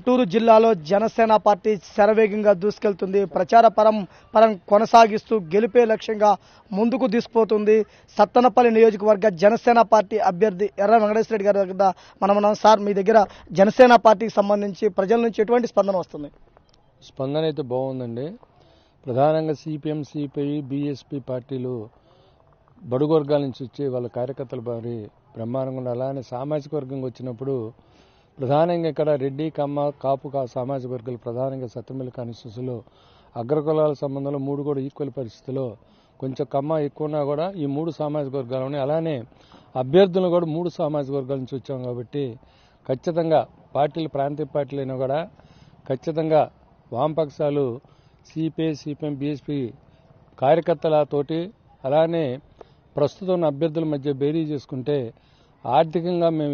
గుంటూరు జిల్లాలో జనసేన పార్టీ శరవేగంగా దూసుకెళ్తుంది. ప్రచార పరం కొనసాగిస్తూ గెలిపే లక్ష్యంగా ముందుకు తీసుకుపోతుంది. సత్తెనపల్లి నియోజకవర్గ జనసేన పార్టీ అభ్యర్థి ఎర్ర వెంకటేశ్వర రెడ్డి గారి దగ్గర మనం సార్, మీ దగ్గర జనసేన పార్టీకి సంబంధించి ప్రజల నుంచి ఎటువంటి స్పందన వస్తుంది? స్పందన అయితే బాగుందండి. ప్రధానంగా సిపిఎం, సిపిఐ, బీఎస్పీ పార్టీలు బడుగు వర్గాల నుంచి వచ్చి వాళ్ళ కార్యకర్తలు భారీ బ్రహ్మాండంగా. అలానే సామాజిక వర్గంగా వచ్చినప్పుడు ప్రధానంగా ఇక్కడ రెడ్డి, కమ్మ, కాపు సామాజిక వర్గాలు ప్రధానంగా సత్తెనపల్లి కాన్స్టిట్యూన్సీలో అగ్రకులాల సంబంధంలో మూడు కూడా ఈక్వల్ పరిస్థితిలో కొంచెం కమ్మ ఎక్కువ ఉన్నా కూడా ఈ మూడు సామాజిక వర్గాలు ఉన్నాయి. అలానే అభ్యర్థులు కూడా మూడు సామాజిక వర్గాల నుంచి వచ్చాం కాబట్టి ఖచ్చితంగా పార్టీలు ప్రాంతీయ పార్టీలైనా కూడా ఖచ్చితంగా వామపక్షాలు సిపిఐ, సిపిఎం, బీఎస్పీ కార్యకర్తలతోటి అలానే ప్రస్తుతం ఉన్న అభ్యర్థుల మధ్య బేరీ చేసుకుంటే ఆర్థికంగా మేము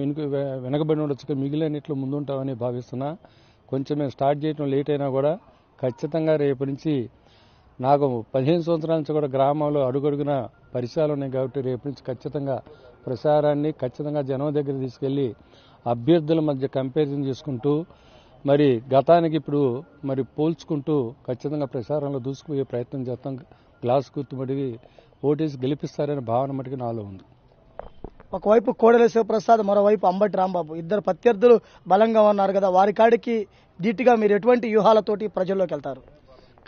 వెనకబడి ఉండొచ్చు, మిగిలినట్లు ముందుంటామని భావిస్తున్నా. కొంచెం మేము స్టార్ట్ చేయడం లేట్ అయినా కూడా ఖచ్చితంగా రేపు నుంచి నాకు 15 సంవత్సరాల నుంచి కూడా గ్రామంలో అడుగడుగున పరిసరాలు ఉన్నాయి కాబట్టి రేపు నుంచి ఖచ్చితంగా ప్రసారాన్ని ఖచ్చితంగా జనం దగ్గర తీసుకెళ్లి అభ్యర్థుల మధ్య కంపారిజన్ చేసుకుంటూ మరి గతానికి ఇప్పుడు మరి పోల్చుకుంటూ ఖచ్చితంగా ప్రసారంలో దూసుకుపోయే ప్రయత్నం చేస్తాం. గ్లాస్ గుర్తుబడి ఓటేసి గెలిపిస్తారనే భావన మటుకు నాలో ఉంది. ఒకవైపు కోడెల శివప్రసాద్, మరోవైపు అంబటి రాంబాబు, ఇద్దరు ప్రత్యర్థులు బలంగా ఉన్నారు కదా, వారి కాడికి ధీటుగా మీరు ఎటువంటి వ్యూహాలతోటి ప్రజల్లోకి వెళ్తారు?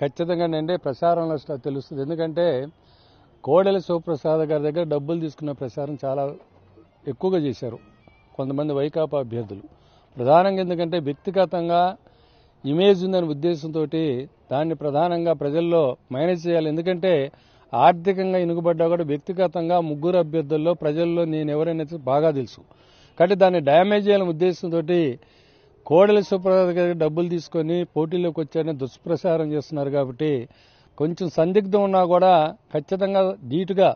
ఖచ్చితంగా నండి ప్రసారంలో తెలుస్తుంది. ఎందుకంటే కోడెల శివప్రసాద్ గారి దగ్గర డబ్బులు తీసుకున్న ప్రచారం చాలా ఎక్కువగా చేశారు కొంతమంది వైకాపా అభ్యర్థులు. ప్రధానంగా ఎందుకంటే వ్యక్తిగతంగా ఇమేజ్ ఉందనే ఉద్దేశంతో దాన్ని ప్రధానంగా ప్రజల్లో మేనేజ్ చేయాలి. ఎందుకంటే ఆర్థికంగా ఇనుగుబడ్డా కూడా వ్యక్తిగతంగా ముగ్గురు అభ్యర్థుల్లో ప్రజల్లో నేను ఎవరైనా బాగా తెలుసు కాబట్టి దాన్ని డ్యామేజ్ చేయాలనే ఉద్దేశంతో కోడెల శివప్రసాద్ గారికి డబ్బులు తీసుకొని పోటీలోకి వచ్చారని దుష్ప్రచారం చేస్తున్నారు. కాబట్టి కొంచెం సందిగ్ధం ఉన్నా కూడా ఖచ్చితంగా ధీటుగా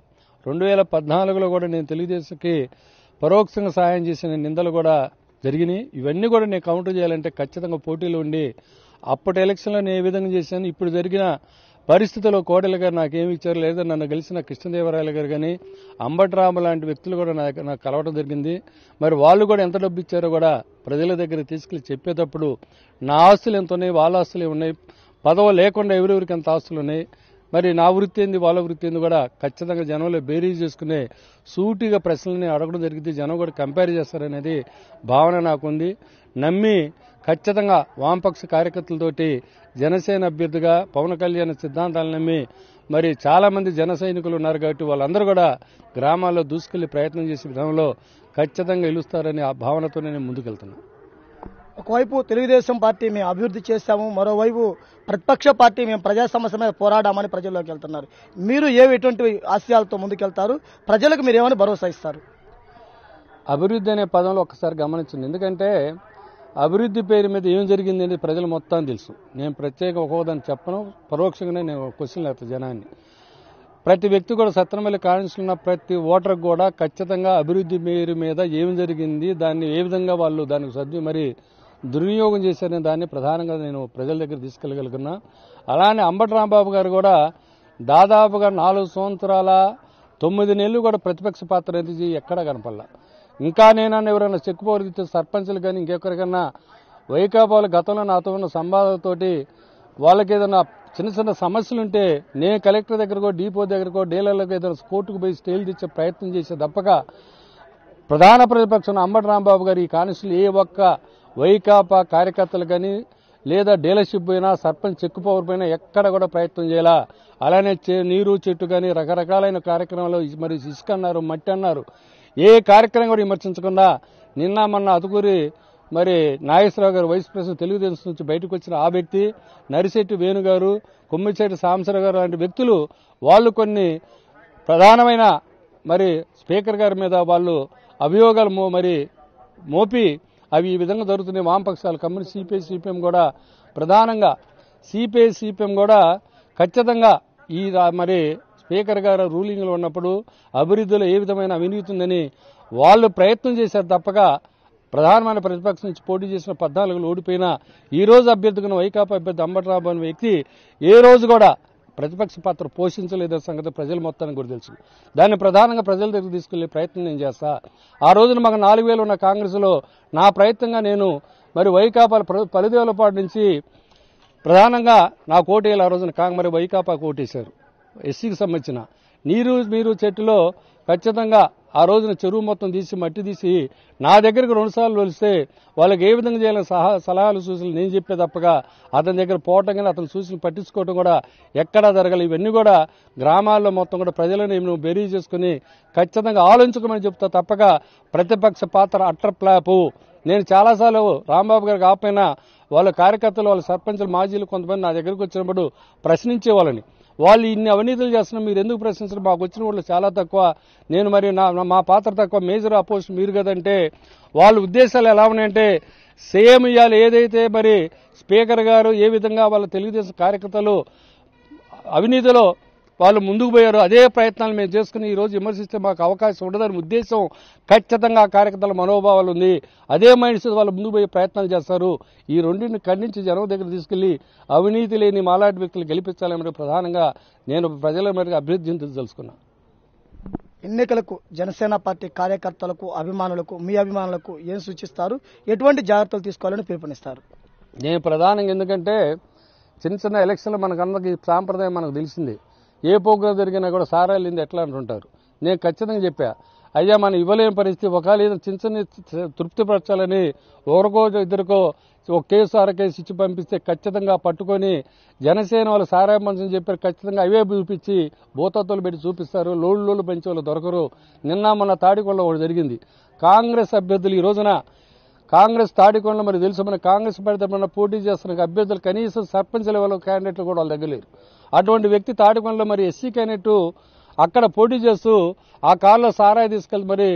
2014లో కూడా నేను తెలుగుదేశంకి పరోక్షంగా సాయం చేసిన నిందలు కూడా జరిగినాయి. ఇవన్నీ కూడా నేను కౌంటర్ చేయాలంటే ఖచ్చితంగా పోటీలో ఉండి అప్పటి ఎలక్షన్లో నేను ఏ విధంగా చేశాను, ఇప్పుడు జరిగిన పరిస్థితుల్లో కోడెల గారు నాకేమి ఇచ్చారు, లేదా నన్ను కలిసిన కృష్ణదేవరాయలు గారు కానీ అంబటి రామ లాంటి వ్యక్తులు కూడా నాకు కలవడం జరిగింది. మరి వాళ్ళు కూడా ఎంత డబ్బు ఇచ్చారో కూడా ప్రజల దగ్గర తీసుకెళ్లి చెప్పేటప్పుడు నా ఆస్తులు ఎంత ఉన్నాయి, వాళ్ళ ఆస్తులు ఉన్నాయి, పదవ లేకుండా ఎవరెవరికి ఎంత ఆస్తులు ఉన్నాయి, మరి నా వృత్తి ఏంది, వాళ్ళ వృత్తి ఏంది కూడా ఖచ్చితంగా జనంలో బేరీజ్ చేసుకునే సూటిగా ప్రశ్నలని అడగడం జరిగింది. జనం కూడా కంపేర్ చేస్తారనేది భావన నాకుంది. నమ్మి ఖచ్చితంగా వామపక్ష కార్యకర్తలతోటి జనసేన అభ్యర్థిగా పవన్ కళ్యాణ్ సిద్ధాంతాలను నమ్మి మరి చాలా మంది జన సైనికులు ఉన్నారు కాబట్టి వాళ్ళందరూ కూడా గ్రామాల్లో దూసుకెళ్లి ప్రయత్నం చేసే విధంలో ఖచ్చితంగా గెలుస్తారని ఆ భావనతో నేను ముందుకెళ్తున్నాను. ఒకవైపు తెలుగుదేశం పార్టీ మేము అభివృద్ధి చేశాము, మరోవైపు ప్రతిపక్ష పార్టీ మేము ప్రజా సమస్య మీద పోరాడామని ప్రజల్లోకి వెళ్తున్నారు. మీరు ఎటువంటి ఆశయాలతో ముందుకెళ్తారు? ప్రజలకు మీరు ఏమని భరోసా ఇస్తారు? అభివృద్ధి అనే పదంలో ఒకసారి గమనించండి. ఎందుకంటే అభివృద్ధి పేరు మీద ఏం జరిగింది అనేది ప్రజలు మొత్తం తెలుసు. నేను ప్రత్యేక ఒక్కోదాన్ని చెప్పను, పరోక్షంగానే నేను క్వశ్చన్ లేకపోతే జనాన్ని ప్రతి వ్యక్తి కూడా సత్తెనపల్లి కాన్స్టిట్యూన్సీలో ఉన్న ప్రతి ఓటర్కి కూడా ఖచ్చితంగా అభివృద్ధి పేరు మీద ఏం జరిగింది, దాన్ని ఏ విధంగా వాళ్ళు దానికి మరి దుర్వినియోగం చేశారనే దాన్ని ప్రధానంగా నేను ప్రజల దగ్గర తీసుకెళ్లగలుగుతున్నా. అలానే అంబటి రాంబాబు గారు కూడా దాదాపుగా 4 సంవత్సరాల 9 నెలలు కూడా ప్రతిపక్ష పాత్ర అనేది ఎక్కడా కనపడలా. ఇంకా నేనన్నా ఎవరైనా చెక్కుపోరితే సర్పంచులు కానీ ఇంకెక్కడికన్నా వైకాపాలు గతంలో నాతో ఉన్న సంవాదాలతోటి వాళ్ళకి ఏదైనా చిన్న చిన్న సమస్యలుంటే నేను కలెక్టర్ దగ్గరకో, డిపో దగ్గరకో, డీలర్లకు ఏదైనా కోర్టుకు పోయి స్టేలు తెచ్చే ప్రయత్నం చేసే తప్పక ప్రధాన ప్రతిపక్షం అంబటి రాంబాబు గారు ఈ కాన్స్టిట్యూన్సీ ఏ ఒక్క వైకాపా కార్యకర్తలు కానీ లేదా డీలర్షిప్ పోయినా సర్పంచ్ చెక్కు పవర్ పోయినా ఎక్కడ కూడా ప్రయత్నం చేయాలా. అలానే నీరు చెట్టు కానీ రకరకాలైన కార్యక్రమాలు మరి ఇసుక అన్నారు, మట్టి అన్నారు, ఏ కార్యక్రమం కూడా విమర్శించకుండా నిన్న మొన్న అతుకూరి మరి నాగేశ్వరరావు గారు వైస్ ప్రెసిడెంట్ తెలుగుదేశం నుంచి బయటకు వచ్చిన ఆ వ్యక్తి, నరిశెట్టి వేణుగారు, కొమ్మిశెట్టి సాంబశివరావు గారు లాంటి వ్యక్తులు వాళ్ళు కొన్ని ప్రధానమైన మరి స్పీకర్ గారి మీద వాళ్ళు అభియోగాలు మరి మోపి అవి ఈ విధంగా జరుగుతున్నాయి. వామపక్షాలు కమ్యూనిస్ట్ సిపిఐ, సిపిఎం కూడా ప్రధానంగా సిపిఐ, సిపిఎం కూడా ఖచ్చితంగా ఈ మరి స్పీకర్ గారు రూలింగ్లో ఉన్నప్పుడు అభివృద్ధిలో ఏ విధమైన అవినీతి ఉందని వాళ్ళు ప్రయత్నం చేశారు తప్పక ప్రధానమైన ప్రతిపక్షం నుంచి పోటీ చేసిన 14లో ఓడిపోయినా ఈ రోజు అభ్యర్థిగా వైకాపా అభ్యర్థి అంబటి రాంబాబు అనే వ్యక్తి ఏ రోజు కూడా ప్రతిపక్ష పాత్ర పోషించలేదో సంగతి ప్రజలు మొత్తానికి కూడా తెలుసు. దాన్ని ప్రధానంగా ప్రజల దగ్గర తీసుకెళ్లే ప్రయత్నం నేను చేస్తా. ఆ రోజున మాకు 4,000 ఉన్న కాంగ్రెస్లో నా ప్రయత్నంగా నేను మరి వైకాపా పలుదేళ్లపాటు నుంచి ప్రధానంగా నాకు ఓటేయాలి. ఆ రోజున మరి వైకాపాకు ఓటేశారు. ఎస్సీకి సంబంధించిన మీరు చెట్టులో ఖచ్చితంగా ఆ రోజున చెరువు మొత్తం తీసి మట్టి తీసి నా దగ్గరకు 2 సార్లు వలిస్తే వాళ్ళకి ఏ విధంగా చేయాలని సలహాలు సూచనలు నేను చెప్పే తప్పగా అతని దగ్గర పోవటం కానీ అతని సూచనలు పట్టించుకోవటం కూడా ఎక్కడా జరగాలి. ఇవన్నీ కూడా గ్రామాల్లో మొత్తం కూడా ప్రజలను నువ్వు బెరీ చేసుకుని ఖచ్చితంగా ఆలోచించుకోమని చెప్తా తప్పగా ప్రతిపక్ష పాత్ర అట్టర్ ప్లాపు. నేను చాలాసార్లు రాంబాబు గారికి ఆపైనా వాళ్ళ కార్యకర్తలు వాళ్ళ సర్పంచులు మాజీలు కొంతమంది నా దగ్గరకు వచ్చినప్పుడు ప్రశ్నించేవాళ్ళని. వాళ్ళు ఇన్ని అవినీతులు చేస్తున్నా మీరు ఎందుకు ప్రశ్నించడం, మాకు వచ్చిన వాళ్ళు చాలా తక్కువ, నేను మరి మా పాత్ర తక్కువ, మేజర్ అపోజిషన్ మీరు కదంటే వాళ్ళ ఉద్దేశాలు ఎలా ఉన్నాయంటే సేమ్ ఇవాళ ఏదైతే మరి స్పీకర్ గారు ఏ విధంగా వాళ్ళ తెలుగుదేశం కార్యకర్తలు అవినీతిలో వాళ్ళు ముందుకు పోయారు అదే ప్రయత్నాలు మేము చేసుకుని ఈ రోజు విమర్శిస్తే మాకు అవకాశం ఉండదని ఉద్దేశం ఖచ్చితంగా ఆ కార్యకర్తల మనోభావాలు ఉంది. అదే మైండ్ సెట్ వాళ్ళు ముందుకు పోయే ప్రయత్నాలు చేస్తారు. ఈ రెండింటిని ఖండించి జనం దగ్గర తీసుకెళ్లి అవినీతి లేని మాలాంటి వ్యక్తులు గెలిపించాలని ప్రధానంగా నేను ప్రజల మేరకు అభ్యర్థించి తెలుసుకున్నా. ఎన్నికలకు జనసేన పార్టీ కార్యకర్తలకు అభిమానులకు మీ అభిమానులకు ఏం సూచిస్తారు, ఎటువంటి జాగ్రత్తలు తీసుకోవాలని పిలుపునిస్తారు? నేను ప్రధానంగా ఎందుకంటే చిన్న ఎలక్షన్లు మనకందరికి సాంప్రదాయం మనకు తెలిసింది. ఏ ప్రోగ్రాం జరిగినా కూడా సారాలింది ఎట్లా అంటుంటారు. నేను ఖచ్చితంగా చెప్పా, అయ్యా మనం ఇవ్వలేని పరిస్థితి, ఒకవేళ చిన్న తృప్తిపరచాలని ఒకరికో ఇద్దరికో ఒక కేసు కేసు ఇచ్చి పంపిస్తే ఖచ్చితంగా పట్టుకొని జనసేన వాళ్ళు సారాయి మనుషులు చెప్పారు ఖచ్చితంగా అవే చూపించి భూతత్వాలు పెట్టి చూపిస్తారు. లోళ్ళు పెంచే వాళ్ళు దొరకరు. నిన్న మొన్న తాడికొండ ఒకటి జరిగింది. కాంగ్రెస్ అభ్యర్థులు ఈ రోజున కాంగ్రెస్ తాడికొండలో మరి తెలుసు మన కాంగ్రెస్ తరపున పోటీ చేస్తున్న అభ్యర్థులు కనీసం సర్పంచ్ లెవెల్ క్యాండిడేట్లు కూడా వాళ్ళ దగ్గర లేరు. అటువంటి వ్యక్తి తాడికొండలో మరి ఎస్సీ క్యాండిడేట్ అక్కడ పోటీ చేస్తూ ఆ కారులో సారాయి తీసుకెళ్లి మరి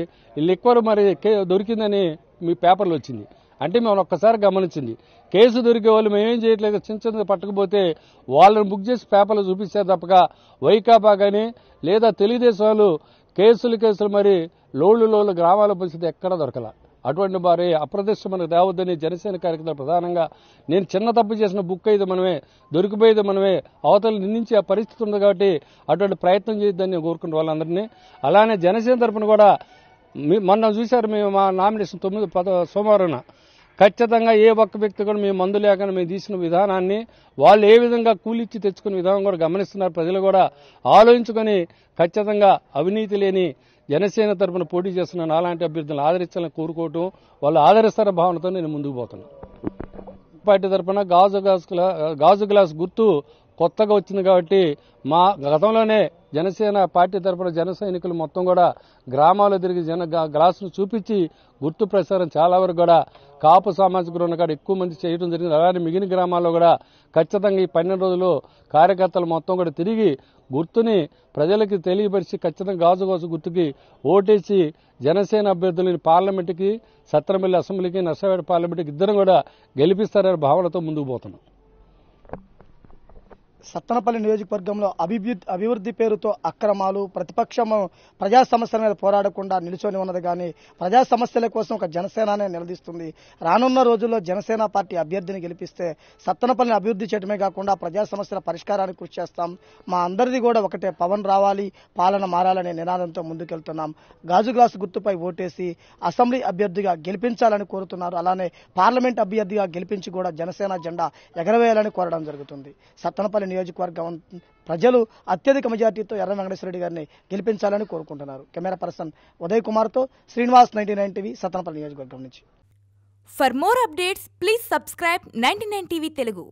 లిక్వర్ మరి దొరికిందని మీ పేపర్లు వచ్చింది. అంటే మేము ఒక్కసారి గమనించింది, కేసు దొరికే వాళ్ళు మేమేం చేయట్లేదు, చిన్న పట్టకపోతే వాళ్ళని బుక్ చేసి పేపర్లు చూపించారు తప్పగా వైకాపా కానీ లేదా తెలుగుదేశం వాళ్ళు కేసులు మరి లోళ్ళు గ్రామాల పరిస్థితి ఎక్కడా దొరకల. అటువంటి వారి అప్రదిష్ట మనకు తేవద్దని జనసేన కార్యకర్తలు ప్రధానంగా నేను చిన్న తప్పు చేసిన బుక్ అయితే మనమే దొరికిపోయేది మనమే అవతల నిందించి ఆ పరిస్థితి ఉంది కాబట్టి అటువంటి ప్రయత్నం చేయొద్దని నేను కోరుకున్న వాళ్ళందరినీ. అలానే జనసేన తరపున కూడా మొన్న చూశారు మేము మా నామినేషన్ 9 సోమవారం ఖచ్చితంగా ఏ ఒక్క వ్యక్తి కూడా మేము మందు లేకుండా మేము తీసిన విధానాన్ని వాళ్ళు ఏ విధంగా కూలిచ్చి తెచ్చుకునే విధానం కూడా గమనిస్తున్నారు. ప్రజలు కూడా ఆలోచించుకొని ఖచ్చితంగా అవినీతి లేని జనసేన తరపున పోటీ చేస్తున్న అలాంటి అభ్యర్థులను ఆదరించాలని కోరుకోవటం, వాళ్ళు ఆదరిస్తారన్న భావనతో నేను ముందుకు పోతున్నాను. పార్టీ తరపున గాజు గ్లాస్ గుర్తు కొత్తగా వచ్చింది కాబట్టి మా గతంలోనే జనసేన పార్టీ తరపున జన సైనికులు మొత్తం కూడా గ్రామాల్లో తిరిగి గ్లాసును చూపించి గుర్తు ప్రచారం చాలా వరకు కూడా కాపు సామాజిక వర్గం కాడ ఎక్కువ మంది చేయడం జరిగింది. అలానే మిగిలిన గ్రామాల్లో కూడా ఖచ్చితంగా ఈ 12 రోజులు కార్యకర్తలు మొత్తం కూడా తిరిగి గుర్తుని ప్రజలకి తెలియపరిచి ఖచ్చితంగా గాజు గుర్తుకి ఓటేసి జనసేన అభ్యర్థులని పార్లమెంటుకి సత్రమిల్లి అసెంబ్లీకి నర్సరావుపేట పార్లమెంటుకి ఇద్దరం కూడా గెలిపిస్తారనే భావనతో ముందుకు పోతున్నాం. సత్తెనపల్లి నియోజకవర్గంలో అభివృద్ధి పేరుతో అక్రమాలు, ప్రతిపక్షం ప్రజా సమస్యల మీద పోరాడకుండా నిలుచొని ఉన్నది కానీ ప్రజా సమస్యల కోసం ఒక జనసేననే నిలదీస్తుంది. రానున్న రోజుల్లో జనసేన పార్టీ అభ్యర్థిని గెలిపిస్తే సత్తెనపల్లిని అభివృద్ధి చేయడమే కాకుండా ప్రజా సమస్యల పరిష్కారానికి కృషి చేస్తాం. మా అందరిది కూడా ఒకటే, పవన్ రావాలి, పాలన మారాలనే నినాదంతో ముందుకెళ్తున్నాం. గాజు గ్లాసు గుర్తుపై ఓటేసి అసెంబ్లీ అభ్యర్థిగా గెలిపించాలని కోరుతున్నారు. అలానే పార్లమెంట్ అభ్యర్థిగా గెలిపించి కూడా జనసేన జెండా ఎగరవేయాలని కోరడం జరుగుతుంది. సత్తెనపల్లి నియోజకవర్గం ప్రజలు అత్యధిక మెజార్టీతో ఎర్ర వెంకటేశ్వర రెడ్డి గారిని గెలిపించాలని కోరుకుంటున్నారు. కెమెరా పర్సన్ ఉదయ్ కుమార్తో శ్రీనివాస్, 99 టీవీ, సత్తెనపల్లి నియోజకవర్గం నుంచి. For more updates, please subscribe 99 TV Telugu.